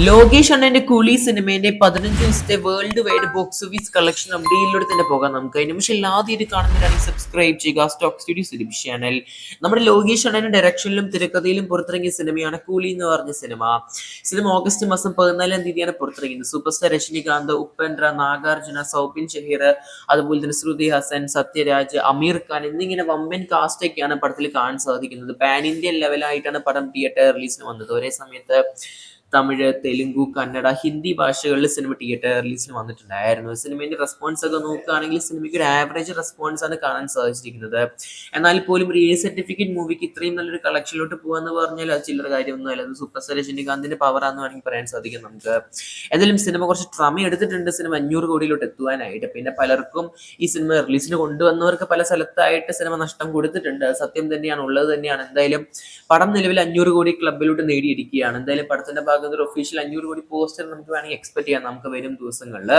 ലോകേഷ് അണ്ണന്റെ കൂലി സിനിമേന്റെ 15 ദിവസത്തെ world wide box office collection അപ്ഡേറ്റിലൂടെ തന്നെ പോകാം നമുക്ക്. അതിന് പക്ഷേ ആദ്യമായിട്ട് കാണുന്നവരാണെങ്കിൽ സബ്സ്ക്രൈബ് ചെയ്യുക സ്റ്റോക്ക് സ്റ്റുഡിയോസ് യൂട്യൂബ് ചാനൽ. നമ്മുടെ ലോകേഷ് അണ്ണന്റെ ഡയറക്ഷനിലും തിരക്കഥയിലും പുറത്തിറങ്ങിയ സിനിമയാണ് കൂലി എന്ന് പറഞ്ഞ സിനിമ. ഓഗസ്റ്റ് മാസം 14-ാം തീയതിയാണ് പുറത്തിറങ്ങിയത്. സൂപ്പർ സ്റ്റാർ രജനികാന്ത്, ഉപേന്ദ്ര, നാഗാർജുന, സൗബിൻ ഷഹീർ, അതുപോലെ തന്നെ ശ്രുതി ഹസൻ, സത്യരാജ്, അമീർ ഖാൻ എന്നിങ്ങനെ വമ്പൻ കാസ്റ്റ് ഒക്കെയാണ് പടത്തിൽ കാണാൻ സാധിക്കുന്നത്. പാൻ ഇന്ത്യൻ ലെവലായിട്ടാണ് പടം തിയേറ്റർ റിലീസിന് വന്നത്. ഒരേ സമയത്ത് തമിഴ്, തെലുങ്കു, കന്നഡ, ഹിന്ദി ഭാഷകളിൽ സിനിമ തിയേറ്റർ റിലീസിന് വന്നിട്ടുണ്ടായിരുന്നു. സിനിമയുടെ റെസ്പോൺസ് ഒക്കെ നോക്കുകയാണെങ്കിൽ സിനിമയ്ക്ക് ഒരു ആവറേജ് റെസ്പോൺസ് ആണ് കാണാൻ സാധിച്ചിരിക്കുന്നത്. എന്നാൽ പോലും ഒരു എ സർട്ടിഫിക്കറ്റ് മൂവിക്ക് ഇത്രയും നല്ലൊരു കളക്ഷനിലോട്ട് പോകാന്ന് പറഞ്ഞാൽ അത് ചില്ലറ കാര്യമൊന്നും അല്ല. അത് സൂപ്പർ സ്റ്റാർ രജനികാന്തിന്റെ പവറാന്ന് വേണമെങ്കിൽ പറയാൻ സാധിക്കും നമുക്ക്. എന്തായാലും സിനിമ കുറച്ച് സമയം എടുത്തിട്ടുണ്ട് സിനിമ 500 കോടിയിലോട്ട് എത്തുവാനായിട്ട്. പിന്നെ പലർക്കും ഈ സിനിമ റിലീസിന് കൊണ്ടുവന്നവർക്ക് പല സ്ഥലത്തായിട്ട് സിനിമ നഷ്ടം കൊടുത്തിട്ടുണ്ട്. സത്യം തന്നെയാണ്, ഉള്ളത് തന്നെയാണ്. എന്തായാലും പടം നിലവിൽ 500 കോടി ക്ലബിലോട്ട് നേടിയിരിക്കുകയാണ്. എന്തായാലും പടത്തിന്റെ ഭാഗത്ത് ഒരു ഒഫീഷ്യൽ 500 കോടി പോസ്റ്റർ നമുക്ക് വേണമെങ്കിൽ എക്സ്പെക്ട് ചെയ്യാം നമുക്ക് വരും ദിവസങ്ങളിൽ.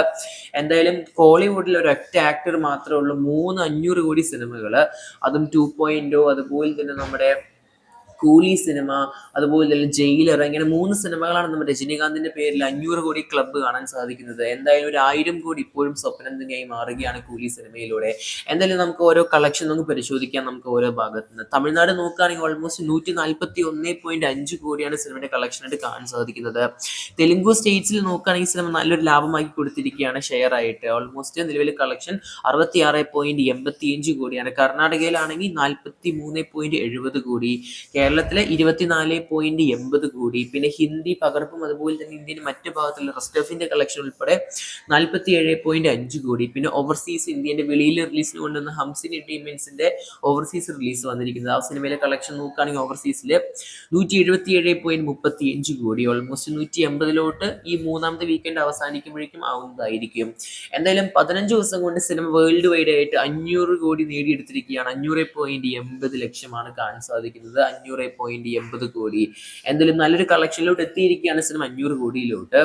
എന്തായാലും കോളിവുഡിൽ ഒരു ഒറ്റ ആക്ടർ മാത്രമേ ഉള്ളൂ 3 500 കോടി സിനിമകൾ, അതും 2.0, അതുപോലെ തന്നെ നമ്മുടെ കൂലി സിനിമ, അതുപോലെ തന്നെ ജയിലർ, ഇങ്ങനെ 3 സിനിമകളാണ് നമ്മുടെ രജനീകാന്തിന്റെ പേരിൽ 500 കോടി ക്ലബ്ബ് കാണാൻ സാധിക്കുന്നത്. എന്തായാലും ഒരു 1000 കോടി ഇപ്പോഴും സ്വപ്നം തന്നെയായി മാറുകയാണ് കൂലി സിനിമയിലൂടെ. എന്തായാലും നമുക്ക് ഓരോ കളക്ഷൻ നമുക്ക് പരിശോധിക്കാം നമുക്ക് ഓരോ ഭാഗത്ത് നിന്ന്. തമിഴ്നാട് നോക്കുകയാണെങ്കിൽ ഓൾമോസ്റ്റ് 141.5 കോടിയാണ് സിനിമയുടെ കളക്ഷനായിട്ട് കാണാൻ സാധിക്കുന്നത്. തെലുങ്കു സ്റ്റേറ്റ്സിൽ നോക്കുകയാണെങ്കിൽ സിനിമ നല്ലൊരു ലാഭമാക്കി കൊടുത്തിരിക്കുകയാണ് ഷെയർ ആയിട്ട്. ഓൾമോസ്റ്റ് നിലവിലെ കളക്ഷൻ 66.85 കോടിയാണ്. കർണാടകയിലാണെങ്കിൽ 43.70 കോടി, കേരളത്തിലെ 24.80 കോടി, പിന്നെ ഹിന്ദി പകർപ്പും അതുപോലെ തന്നെ ഇന്ത്യയുടെ മറ്റു ഭാഗത്തുള്ള റെസ്റ്റ് ഓഫ് ഇന്ത്യ കളക്ഷൻ ഉൾപ്പെടെ 47.5 കോടി. പിന്നെ ഓവർസീസ് ഇന്ത്യന്റെ വെളിയിൽ റിലീസിന് കൊണ്ടുവന്ന ഹംസിൻ എന്റർടൈൻമെന്റ്സിന്റെ ഓവർസീസ് റിലീസ് വന്നിരിക്കുന്നത്. ആ സിനിമയിലെ കളക്ഷൻ നോക്കുകയാണെങ്കിൽ ഓവർസീസിൽ 177.35 കോടി, ഓൾമോസ്റ്റ് 180 ഈ മൂന്നാമത്തെ വീക്കെൻഡ് അവസാനിക്കുമ്പോഴേക്കും ആവുന്നതായിരിക്കും. എന്തായാലും 15 ദിവസം കൊണ്ട് സിനിമ വേൾഡ് വൈഡ് ആയിട്ട് 500 കോടി നേടിയെടുത്തിരിക്കുകയാണ്. 500.80 ലക്ഷമാണ് കാണാൻ സാധിക്കുന്നത്. 500.80 കോടി. എന്തായാലും നല്ലൊരു കളക്ഷനിലോട്ട് എത്തിയിരിക്കുകയാണ് സിനിമ 500 കോടിയിലോട്ട്.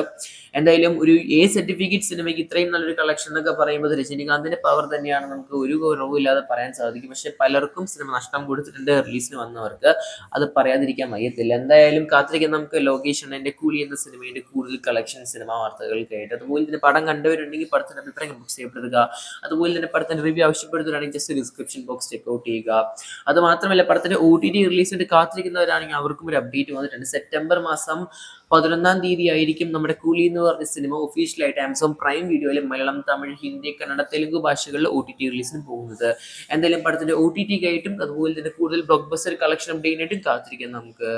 എന്തായാലും ഒരു എ സർട്ടിഫിക്കറ്റ് സിനിമയ്ക്ക് ഇത്രയും നല്ലൊരു കളക്ഷൻ എന്നൊക്കെ പറയുമ്പോൾ രജനീകാന്തിന്റെ പവർ തന്നെയാണ്, നമുക്ക് ഒരു കുറവും ഇല്ലാതെ പറയാൻ സാധിക്കും. പക്ഷെ പലർക്കും സിനിമ നഷ്ടം കൊടുത്തിട്ടുണ്ട് റിലീസിന് വന്നവർക്ക്, അത് പറയാതിരിക്കാൻ വയ്യത്തില്ല. എന്തായാലും കാത്തിരിക്കാൻ നമുക്ക് ലോകേഷ് അണ്ണന്റെ കൂലി എന്ന സിനിമയുടെ കൂടുതൽ കളക്ഷൻ സിനിമാ വാർത്തകൾക്കായിട്ട്. അതുപോലെ തന്നെ പടം കണ്ടവരുണ്ടെങ്കിൽ പടത്തിന്റെ അഭിപ്രായം ബുക്ക് ചെയ്യപ്പെടുക. അതുപോലെ തന്നെ പടത്തിന്റെ റിവ്യൂ ആവശ്യപ്പെടുന്നവരാണെങ്കിൽ ജസ്റ്റ് ഡിസ്ക്രിപ്ഷൻ ബോക്സ് ചെക്ക്ഔട്ട് ചെയ്യുക. അത് മാത്രമല്ല പടത്തിന്റെ OTT റിലീസിന്റെ കാത്തിരിക്കുന്നവരാണെങ്കിൽ അവർക്കും ഒരു അപ്ഡേറ്റ് വന്നിട്ടുണ്ട്. സെപ്റ്റംബർ മാസം 11-ാം തീയതി ആയിരിക്കും നമ്മുടെ കൂലി എന്ന് പറഞ്ഞ സിനിമ ഒഫീഷ്യലായിട്ട് ആമസോൺ പ്രൈം വീഡിയോയിൽ മലയാളം, തമിഴ്, ഹിന്ദി, കന്നഡ, തെലുങ്ക് ഭാഷകളിൽ OTT റിലീസിന് പോകുന്നത്. എന്തായാലും പടത്തിന്റെ OTT ആയിട്ടും അതുപോലെ തന്നെ കൂടുതൽ ബ്ലോക്ക് ബസ്റ്റർ കളക്ഷൻ അപ്ഡേറ്റിനായിട്ടും കാത്തിരിക്കാം നമുക്ക്.